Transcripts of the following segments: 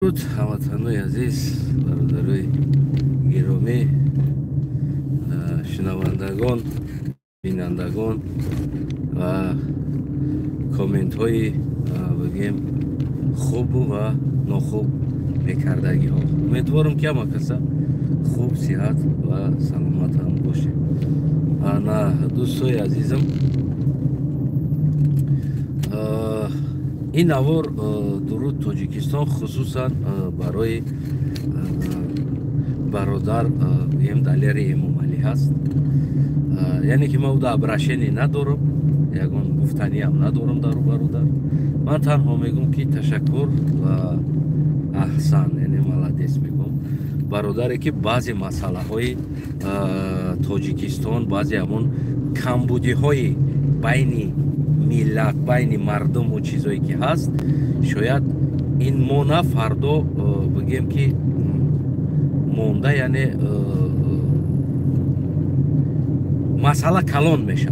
درود هموطنان عزیز، برادرای گرامی، شنوندگان، بینندگان و کامنت های بگیم خوب و ناخوب میکردگی ها. امیدوارم که همه کسا خوب، صحت و سلامت هم باشه. نه دوستای عزیزم، این نوار درود تاجیکستان خصوصا برای برادر بیم دلیر امامعلی هست. یعنی که ما او ابرشنی ندارم، یکون گفتنی هم ندارم در برادر. من تنها میگم که تشکر و احسان، یعنی ملادیس میگم برادری که بعضی مسئله های تاجیکستان، بعضی همون کمبودی های بین ملت، بین مردم و چیزایی که هست، شاید این مونه فردا بگیم که مونده، یعنی مسئله کلان میشه.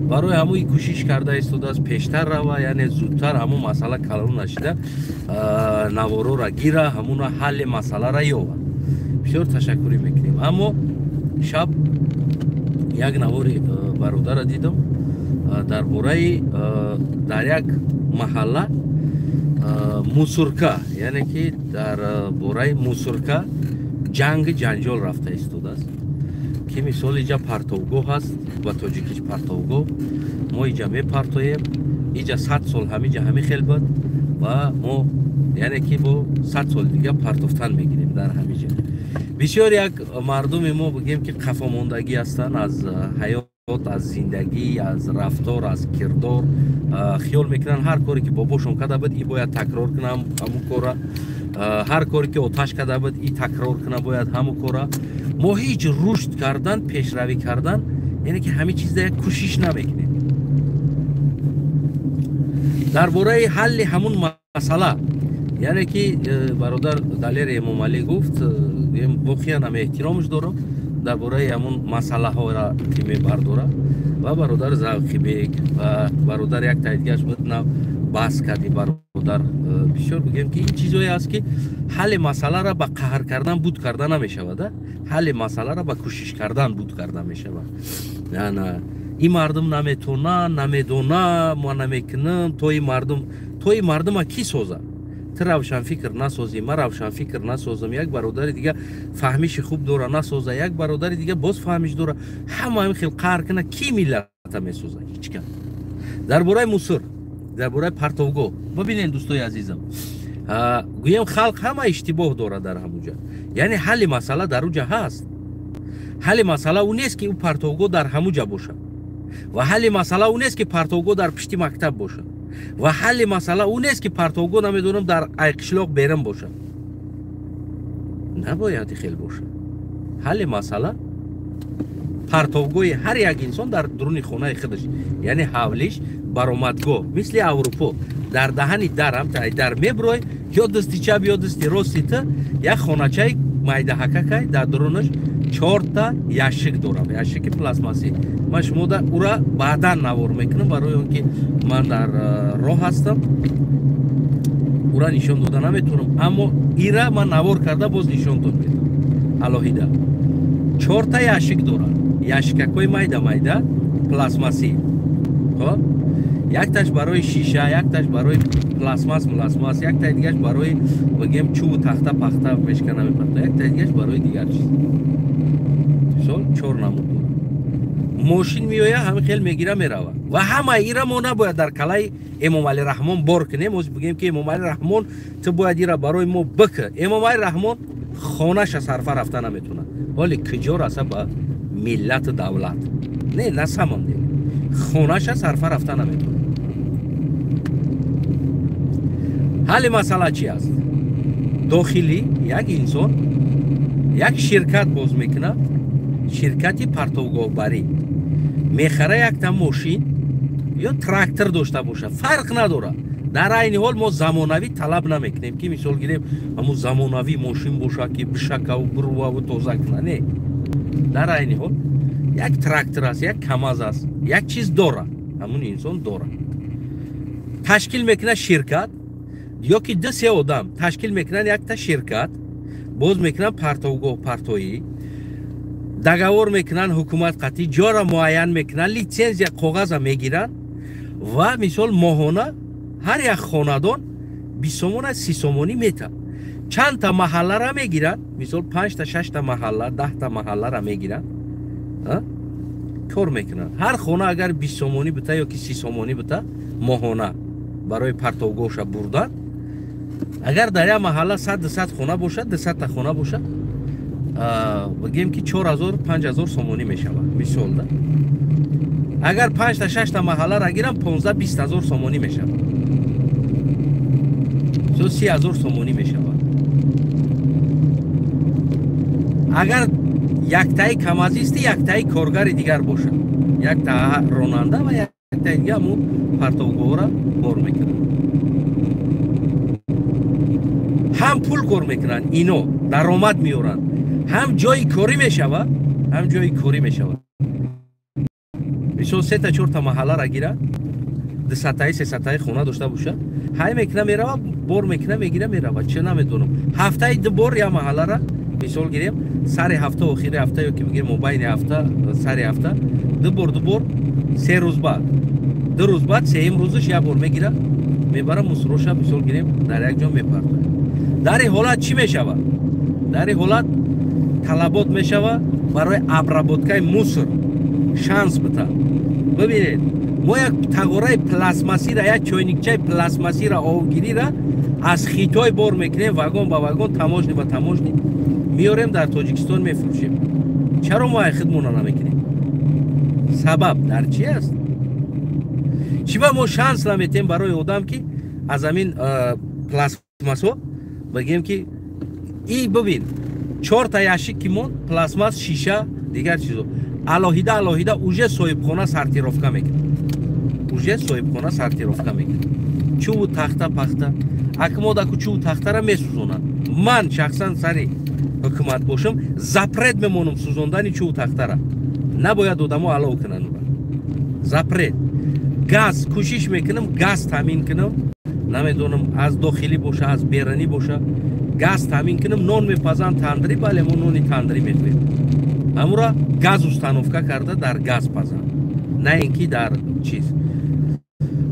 برای همون کوشش کرده است از پیشتر روه، یعنی زودتر همون مسئله کلان نشده نوارو را گیره، همون حل مسئله را یوه. بسیار تشکری میکنیم. اما شب یک نواری برادر را دیدم در باره در یک محله موسورکا، یعنی که در باره موسورکا جنجال رفته است که مثال اینجا پرتوگو هست و تاجیکیش پرتوگو، ما اینجا می پرتویم، اینجا 100 سال همیجا همی خیل بود و ما یعنی که با 100 سال دیگه پرتوفتن میگیریم در همیجا. بسیار یک مردم ما بگیم که خفا ماندگی هستن از حیات، از زندگی، از رفتار، از کردار. خیال میکنن هر کاری که باباشون کرده بود ای باید تکرار کنم همون کارا، هر کاری که آتش کرده بود ای تکرار کنه باید همون کارا. ما هیچ رشد کردن، پیشروی کردن، یعنی که همه چیز یک کوشش نمیکنیم درباره حل همون مسئله. یعنی که برادر دلیر امامعلی گفت، واقعا هم احترامش دارم درباره همون مسئله ها را که میبرداره. و برادر زوقی بیگ و برادر یک تاییدگش بود نه بحث کردی. برادر بسیار بگیم که این چیزایی است که حل مسئله را با قهر کردن بود کردن نمیشود، حل مسئله را با کوشش کردن بود کردن میشود. نه این مردم نمیتونه، نمیدونه، ما نمیکنم، توی مردم ها کی سوزه؟ تو روشن فکر نسازی، من روشن فکر نسازم، یک برادر دیگه فهمیش خوب دوره نسازه، یک برادر دیگه باز فهمیش دوره، همه خیلی قهر کنه، کی ملت میسازه؟ هیچ کس. درباره موسور، درباره پرتوگو ببینین دوستای عزیزم، گویم خلق همه اشتباه داره در همونجا. یعنی حل مسئله در اونجا هست. حل مسئله اون نیست که اون پرتوگو در همونجا باشه، و حل مسئله اون نیست که پرتوگو در پشت مکتب باشه، و حل مسئله اون نیست که پرتوگو نمیدونم در ایقشلاق بیرم باشه. نباید خیلی باشه. حل مسئله پرتوگوی هر یک انسان در درون خانه خودش، یعنی حولیش برآمدگاه مثل اروپا در دهنی درم در میبروی یا دستی چپ یا دستی راستی تا یک خانه‌چه مایده حککای در درونش 4 تا یاشک داره، یاشک پلاستماسی. من شما در او را بعدا نوار میکنم برای اونکه من در راه هستم، او را نشان داده نمیتونم، اما ای را من نوار کرده باز نشان داد میدم الهیده. 4 تا یاشک داره، یاشکای مایده پلاستماسی. خب یک تاش برای شیشه، یک تاش برای پلاستماس، یک تا دیگهش برای بگیم چوب تخته پخته میشکنه میپرده، یک تا دیگهش برای دیگر چیز. سال 4 نمود ماشین میویه همه خیلی میگیره میروه و همه ایره ما نباید در کلای امامعلی رحمان بار کنیم. ما بگیم که امامعلی رحمان تو باید ایره برای ما بکه. امامعلی رحمان خانهش صرفه رفته نمیتونه، ولی کجا رسه با ملت دولت نه سامان دیگه خانهش صرفه رفته نمیتونه. حل مسئله چی است؟ داخلی یک انسان یک شرکت باز میکنه، شرکتی پرتوگاهبری میخره، یک تا ماشین یا تراکتور داشته باشه، فرق نداره. در این حال ما زمانوی طلب نمیکنیم که مثال گیریم همون زمانوی ماشین باشه که بشکه و بروه و توزه کنه. نه، در این حال یک تراکتور است، یک کماز است، یک چیز داره، همون انسان داره. تشکیل میکنه شرکت، یا که دو سه آدم تشکیل میکنن یک تا شرکت، باز میکنن پرتوگاه پرتویی، دگاور میکنن حکومت قطعی، جا را معین میکنن، لیسانس یا کاغذ میگیرن و مثال ماهانه هر یک خاندان 20 سومون 30 سومونی میته. چند تا محله را میگیرن، مثال 5 تا 6 تا محله 10 تا محله را میگیرن، کار میکنن. هر خانه اگر 20 سومونی بته یا که 30 سومونی بته ماهانه برای پرتوگاهش بردن، اگر در یک محله 100 خانه باشد 200 تا خانه باشد بگیم که 4000 5000 سومونی میشود مثال ده. اگر 5 تا 6 تا محله را گیرم 15 20 هزار سومونی میشود، 30,000 سومونی میشود. اگر یک تای کمازیستی یک تای کارگر دیگر باشد، یک تا راننده و یک تا دیگه همون پرتوگاه را بار میکنن، هم پول کار میکنن، اینو درآمد میارن، هم جای کاری میشود، هم جای کاری میشود. مثلا 3 تا 4 تا محله را گیره 200 تا 300 تا خونه داشته باشه، های میکنه میره بار میکنه میگیره میره، چه نمیدونم هفته 2 بار یا محله را مثال گیریم سر هفته آخر هفته یا که بگیم مابین هفته سر هفته 2 بار 3 روز بعد 2 روز بعد 3 روزش یک بار میگیره میبره مصروش مثال گیریم در یک جا میپرده. در این حالت چی میشود؟ در این حالت طلبات میشود برای ابرابطکای مصر شانس بده. ببینید ما یک تغاره پلاسماسی را یک چوینکچه پلاسماسی را آوگیری را از خیتای بار میکنیم واگن با واگن تماشنی با تماشنی میاریم در تاجیکستان میفروشیم. چرا ما خودمون را نمیکنیم؟ سبب در چی است؟ چی با ما شانس نمیتیم برای آدم که از همین پلاسماسو بگیم که ای ببین 4 تا یاشیک که مون پلاسماس شیشه دیگر چیزو الهیده اوجه صاحبخانه سرتیرافکا میکنه، اوجه صاحبخانه سرتیرافکا میکنه، چوب تخته پخته اکمودا کو چوب تخته را میسوزونن. من شخصا سری حکومت باشم زپرد میمونم سوزوندن چوب تخته را، نباید آدمو علاو کنن. زپرد گاز کوشش میکنم گاز تامین کنم، نمیدونم از داخلی باشه از بیرونی باشه گاز تامین کنم. نان میپزن تندری، بله ما نانی تندری میخوریم، همون را گاز استانوفکا کرده در گاز پزن، نه اینکه در چیز.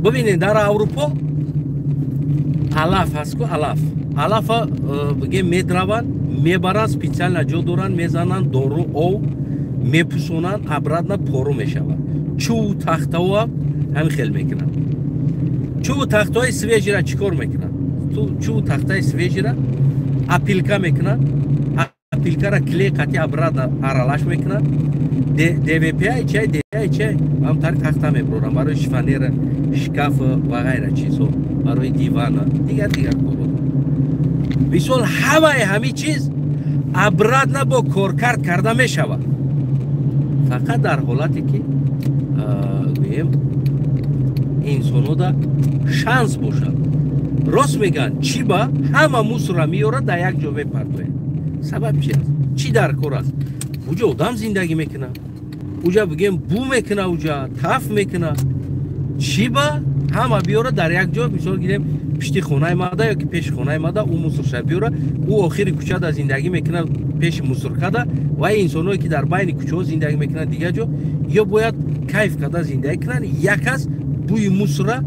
ببینید در اروپا علف هست که علف بگه میدروان میبرن سپیچال نجا دارن میزنن دارو او میپسونن ابرد نه پارو میشود. چوب تخته ها همین خیل میکنن. چوب تخته های سویجی را چیکار میکنن؟ تو چوب تخته سویجی را اپیلکا میکنن، اپیلکا را کلی قطعی ابرد ارالش میکنن، DVP های چای دی چای هم تاری تخته میبرن برای شفنیر شکاف و غیره چیزو، برای دیوان دیگر کارو. بیسول همه چیز ابرد نه با کارکرد کرده میشود، فقط در حالتی که گویم انسانو دا شانس باشد. راست میگن چی با همه موس را میاره در یک جا میپرده. سبب چی است؟ چی در کار است؟ اوجا آدم زندگی میکنه، اوجا بگیم بو میکنه، اوجا تف میکنه، چی با همه بیاره در یک جا. مثال گیریم پشت خونه ماده یا که پیش خونه ماده او موسر بیاره، او آخری کوچه دا زندگی میکنه پیش موسر کده و انسانایی که در بین کوچه ها زندگی میکنه دیگه جا یا باید کیف کده زندگی کنن. یک از بوی موسر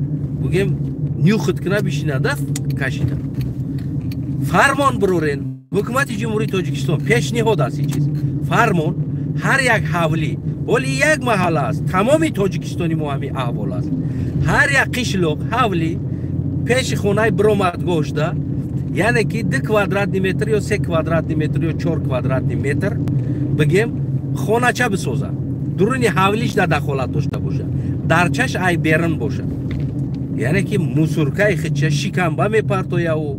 بگیم نیوخت کنه بشینه دف کشیده. فرمان برورین حکومت جمهوری تاجیکستان پیشنهاد است این چیز فرمان هر یک حولی ولی یک محله است، تمامی تاجیکستانی ما همین احوال است. هر یک قشلوق حولی پیش خونه برآمدگاهش ده، یعنی که 2 کوادرات متر یا 3 کوادرات متر یا 4 کوادرات متر بگیم خونه چه بسازه، درونی حولیش در دخالت داشته باشه، درچش ای بیرون باشه. یعنی که موسرکای خچه شکمبه میپرتویه و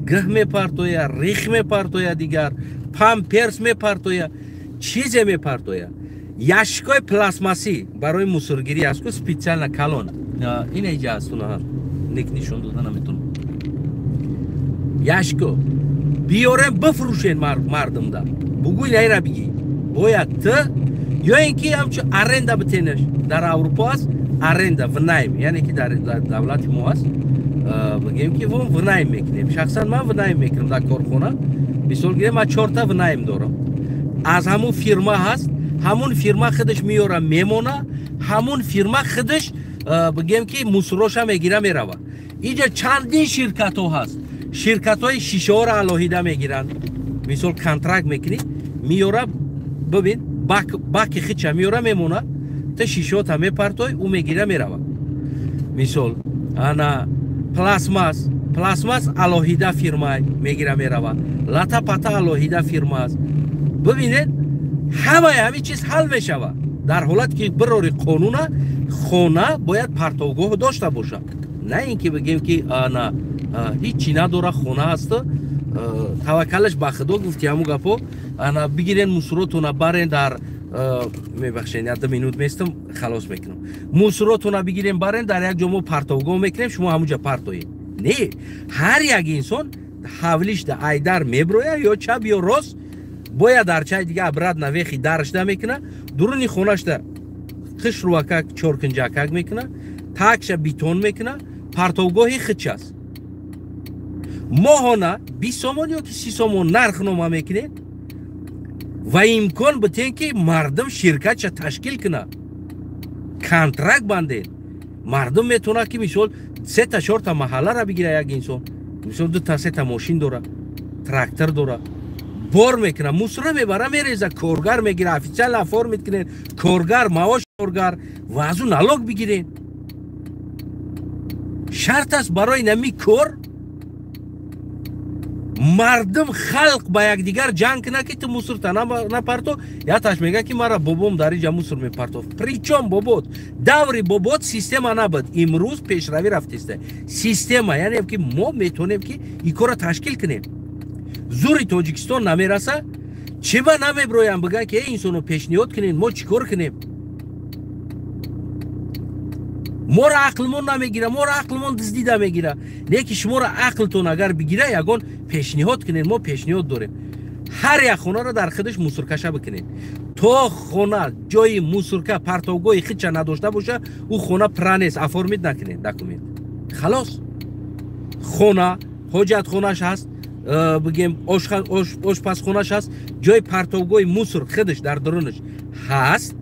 گه میپرتویه، ریخ میپرتویه، دیگر پمپرس میپرتویه، چیز میپرتویه. یاشکای پلاسماسی برای موسرگیری است که سپیچال کلون این ایجا است نه نشون دادن نمیتونم. یاشکو بیارم بفروشین مردم دا بگوی نیره بگی باید تو یا اینکه همچون ارنده بتینش. در اروپا است ارنده و نایم، یعنی که در دولت ما است بگیم که وام ونایم میکنیم. شخصا من ونایم میکنم در کارخانه. مثال گیرم من 4 تا ونایم دارم. از همون فیرما هست، همون فیرما خودش میاره میمونه، همون فیرما خودش بگیم که مصروش هم میگیره میره. اینجا چندین شرکت ها هست. شرکت های شیشه ها را علاهیده میگیرن. مثال کانترکت میکنی میاره، ببین باک خیچه میاره میمونه تا شیشه ها تا میپرتای او میگیره میره. مثال انا پلاسماس علاهیده فیرمای میگیره میره. لاتا پاتا علاهیده فیرما است. ببینید همه چیز حل میشه. در حالت که برای قانون خانه باید پرتوگاه داشته باشه. نه اینکه بگیم که نه هیچی نداره خانه هست توکلش به خدا گفتی همون گپو انا بگیرین مصروتون برین در میبخشین یاد مینوت میستم خلاص میکنم مصروتون بگیرین برین در یک جمع پرتوگاه میکنیم شما همونجا پرتویین. نه هر یک انسان حولیش در ایدر میبرویه یا چپ یا راست باید در چای دیگه ابراد نویخی درش میکنه درونی خونش در خش روکک چورکنجاکک میکنه تاکش بیتون میکنه پرتوگاهی خدش است. ماهانه 20 سومون یا که 30 سومون نرخ نما میکنه و امکان بتین که مردم شرکت چه تشکیل کنه کانترکت بنده مردم میتونه که مثال 3 تا 4 تا محله را بگیره یک انسان مثال 2 تا 3 تا ماشین داره تراکتور داره بار میکنه مصره میبره میریزه کارگر میگیره افیسیال افار میکنه کارگر معاش کارگر و از اون نلاک بگیرین. شرط است برای نمی کار مردم خلق با یک دیگر جنگ کنه که تو مصر تا نپرتو یا تاش میگه که مرا بابام در اینجا مصر میپرتو پریچون بابات دوری بابات سیستم نبود امروز پیشروی رفتیسته سیستم یعنی که ما میتونیم که این کار تشکیل کنیم. زوری تاجیکستان نمیرسه چه با نمیبرویم بگن که این انسانو پیشنهاد کنین ما چیکار کنیم. ما را عقلمون نمیگیره ما را عقلمون دزدیده میگیره. نه که شما را عقلتون اگر بگیره یگان پیشنهاد کنین ما پیشنهاد داریم هر یک خونه را در خودش موسرکشه بکنین تا خونه جای موسرکه پرتوگاه خودش نداشته باشه او خونه پرانیس افرمید نکنین دکومنت خلاص. خونه حاجت خونهش هست بگیم آشپز خونهش هست جای پرتوگاه موسر خودش در درونش هست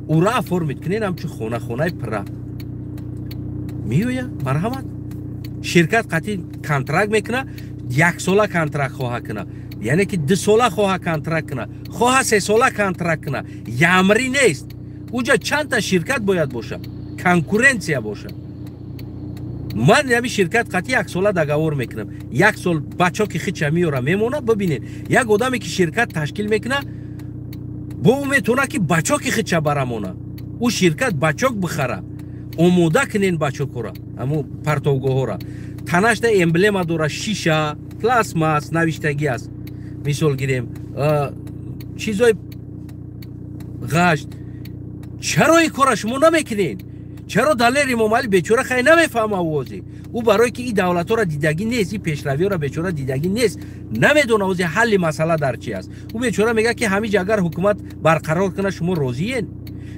او را افرمید کنین همچه خونه پره میویه مرحمت شرکت قطعی کانترکت میکنه 1 ساله کانترکت خواه کنه یعنی که 2 ساله خواه کانترکت کنه خواه 3 ساله کانترکت کنه یامری نیست اونجا چند تا شرکت باید باشه کنکورنسیا باشه. من یعنی شرکت قطعی 1 ساله دگاور میکنم 1 سال بچه که خیچه میاره میمونه. ببینید یک آدمی که شرکت تشکیل میکنه با او میتونه که بچه که خیچه برامونه او شرکت بچه بخره آموده کنین بچه کورا امو پرتوگاه ها را تنش ده امبلم داره شیشه پلاسماس نوشتگی است مثال گیریم چیزای غشت چرا این کارا شما نمیکنین چرا دلیر ممالی بیچاره خیلی نمیفهمه اوزی او برای که این دولت ها را دیدگی نیست این پیشروی ها را بیچاره دیدگی نیست نمیدونه اوزی حل مسئله در چی است. او بیچاره میگه که همین اگر حکومت برقرار کنه شما راضیین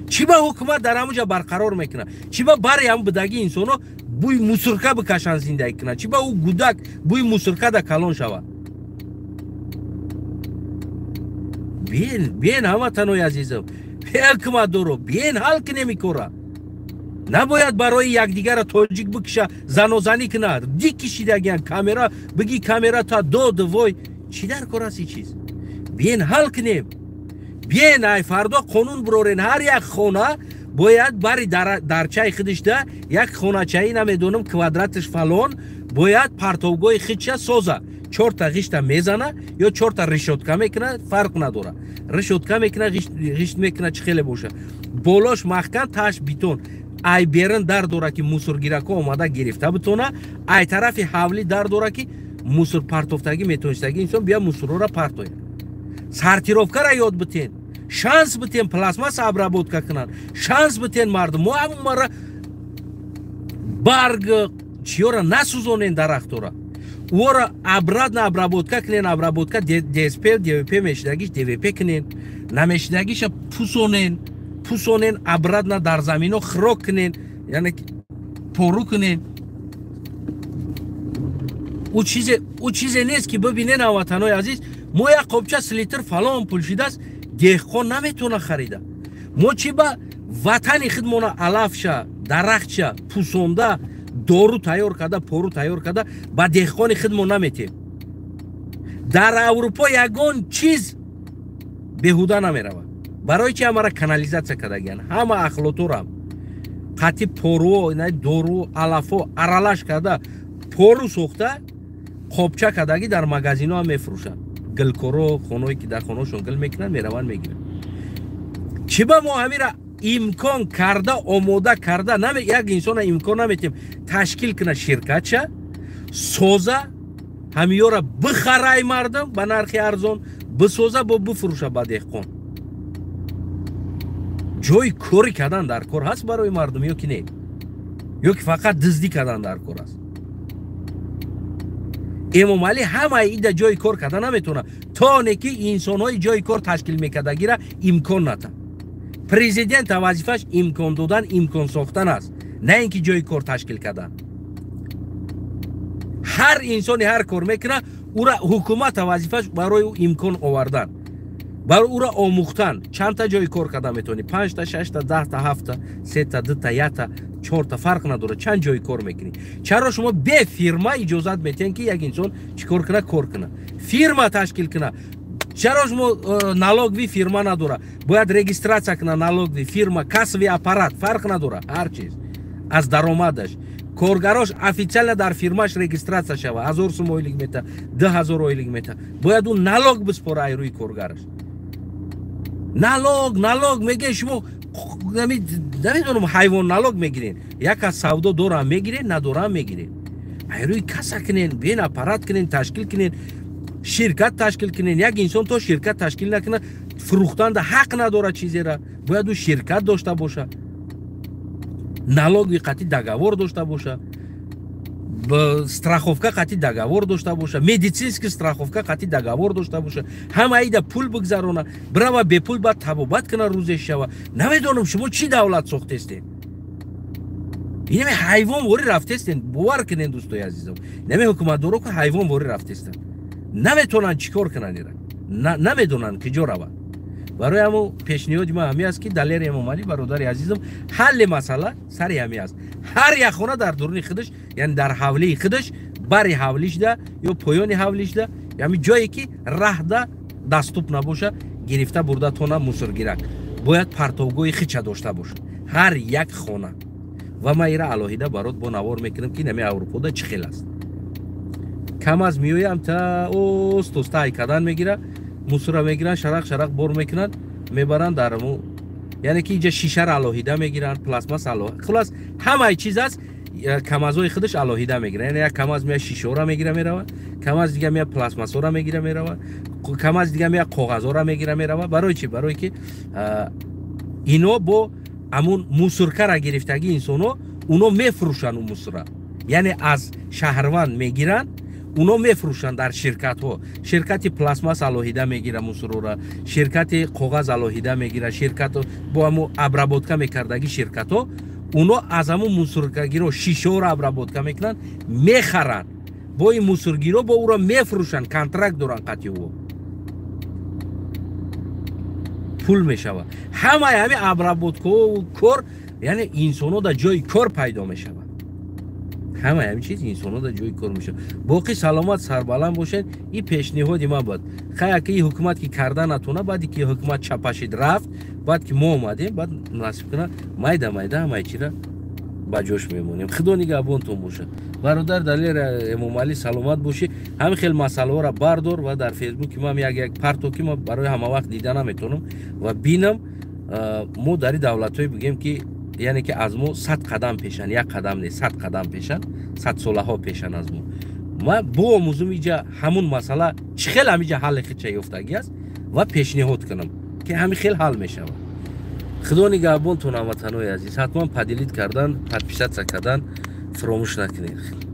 چی با حکومت در همونجا برقرار میکنه چی با برای هم بدگی انسانو بوی موسرکه بکشن زندگی کنه چی با او گودک بوی موسرکه در کلان شود. بین همه تنوی عزیزم حکومت دارو بین حل که نمیکنه نباید برای یک دیگر تاجیک بکشه زن و زنی کنه دی کشیدگیان کامera بگی کامera تا دو وای چی در کار است چیز بین حل کنیم بیاین ای فردا قانون برورین هر یک خونه باید بری در چای خودش ده یک خونه چایی نمیدونم کوادراتش فلان باید پرتوگاه خودش سازه 4 تا غشت میزنه یا 4 تا رشوتکه میکنه فرق نداره رشوتکه میکنه غشت میکنه چه خیلی باشه بالاش محکم تاش بیتون ای بیرن در دوره که موسرگیرکا اومده گرفته بتونه ای طرف حولی در دوره که موسر پرتوفتگی میتونستگی انسان بیا موسر را پرتوه سرتیروفکه را یاد بتین شانس بتین پلاسماس ابرابوتکه کنن شانس بتین مردم ما همون مرا برگ چیورا نسوزونین درختورا ورا ابراد نه ابرابوتکه کنین ابرابوتکه دیسپل دیوپی میشدگیش دیوپی کنین نمیشدگیش پوسونین ابراد نه در زمینو خروک کنین یعنی پرو کنین او چیز نیست که ببینین هموطنای عزیز ما یک قبچه 3 لیتر فلان پول شده است دهقان نمیتونه خریده. ما چی با وطن خودمون علف شه درخت شه پوسونده دارو تیار کرده پارو تیار کرده با دهقان خودمون نمیتیم. در اروپا یگان چیز بهوده نمیره برای چی همه را کانالیزاسیا کردگن همه اخلاطور هم قطی پارو دارو علفا ارالش کرده پارو سوخته قبچه کردگی در مغازین ها میفروشن. گلکارو خونهایی که در خونهاشون گل میکنن میرون میگیرن. چی با ما همین را امکان کرده آماده کرده یک انسان امکان نمیتیم تشکیل کنه شرکت شه سوزه همیو را بخرای مردم به نرخ ارزان بسوزه با بفروشه با دهقان. جای کاری کردن در کار هست برای مردم یا که نه یا که فقط دزدی کردن در کار هست. امام علی همه ایده جای کار کردن نمیتونه تا نکی انسان های جای کار تشکیل میکردگی را امکان نده. پرزیدنت وظیفش امکان دادن امکان ساختن است نه اینکه جای کار تشکیل کردن. هر انسانی هر کار میکنه او را حکومت وظیفش برای او امکان آوردن برای او را آموختن. چند تا جای کار کردن میتونی 5 تا 6 تا 10 تا 7 تا 3 تا 2 تا 1 تا 4 تا فرق نداره چند جای کار میکنی. چرا شما به فیرما اجازت میتین که یک انسان چیکار کنه کار کنه فیرما تشکیل کنه. چرا شما налоговی فیرما نداره باید رجیستراسیا کنه налоговی فیرما کسبی اپارات فرق نداره هر چیز از درآمدش کارگراش افیشال در فیرماش رجیستراسیا شوه 1000 سوم اویلیگ میته 10000 اویلیگ میته باید اون налог بسپاره روی کارگرش. налог میگه شما نمیدونم حیوان налог میگیرین یک از سودا دورم میگیرین ندورم میگیرین روی کسا کنین بین اپارات کنین تشکیل کنین شرکت تشکیل کنین. یک انسان تو شرکت تشکیل نکنه فروختن ده حق نداره چیزی را باید او شرکت داشته باشه налог قطعی договор داشته باشه страховка قطعی договор داشته باشه медицинский страховка قطعی договор داشته باشه همه ایده پول بگذارونه برای به پول بعد تبابت کنه روزش شوه. نمیدونم شما چی دولت ساخته استین این حیوان واری رفته استین باور کنین دوستای عزیزم نمی حکومت دارو که حیوان واری رفته استین نمیتونن چیکار کنن ایران نمیدونن که جو روند. برای همو پیشنهاد ما همی است که دلیر امام علی برادر عزیزم حل مسئله سری همی است هر یک خانه در درون خودش یعنی در حوله خودش بر حولیش ده یا پایان حولیش ده یعنی جایی که راه ده دستوب نباشه گرفته برده تونه موسرگیرک باید پرتوگوی خیچه داشته باشه هر یک خانه و ما ایره الهیده برات با نوار میکنم که نمی اروپا ده چه خیل است کم از میویم تا توسته کدن میگیره موسر میگیرن شرق بر میکنن میبرن درمو یعنی که اینجا شیشه را الهیده میگیرن پلاسماس الهیده خلاص همه چیز است کمازهای خودش الهیده میگیرن یعنی یک کماز میاد شیشه را میگیره میروه کماز دیگه میاد پلاسماس را میگیره میروه کماز دیگه میاد کاغذ را میگیره میروه برای چی برای که اینو با همون موسرکه را گرفتگی انسانو اونو میفروشن اون موسر یعنی از شهروند میگیرن اونو میفروشن در شرکت ها شرکت پلاسماس الهیده میگیره موسر را شرکت کاغذ الهیده میگیره شرکت با همو ابرابودکا میکردگی شرکت ها اونو از همون موسرگیرو شیشه را ابرابودکا میکنن میخرن با این موسرگیرو با او را میفروشن کانترکت دارن قطعی او پول میشوه همه ابرابودکا و کار یعنی انسانو در جای کار پیدا میشوه همه همین چیز انسان‌ها در جای کار میشه. باقی سلامت سربلند باشین. این پیشنهاد ما بود خیلی که این حکومت که کرده نتونه بعدی که حکومت چپاشید رفت بعد که ما اومدیم بعد نصیب کنه مایده همه چی را با جوش میمونیم. خدا نگهبانتون باشه. برادر دلیر امام علی سلامت باشی. همین خیلی مسئله ها را بردار و در فیسبوک ما یک پرتو که ما برای همه وقت دیدن نمیتونم و بینم ما در دولت‌های بگیم که یعنی که از ما 100 قدم پیشن یک قدم نیست 100 قدم پیشن 100 ساله ها پیشن از ما با موضوع اینجا همون مسئله چه خیلی همینجا حل خیلی یافتگی است و پیشنهاد کنم که همین خیلی حل میشه. خدا نگهبانتون هموطنان عزیز. حتما پدیلیت کردن پدپیشت کردن فراموش نکنید.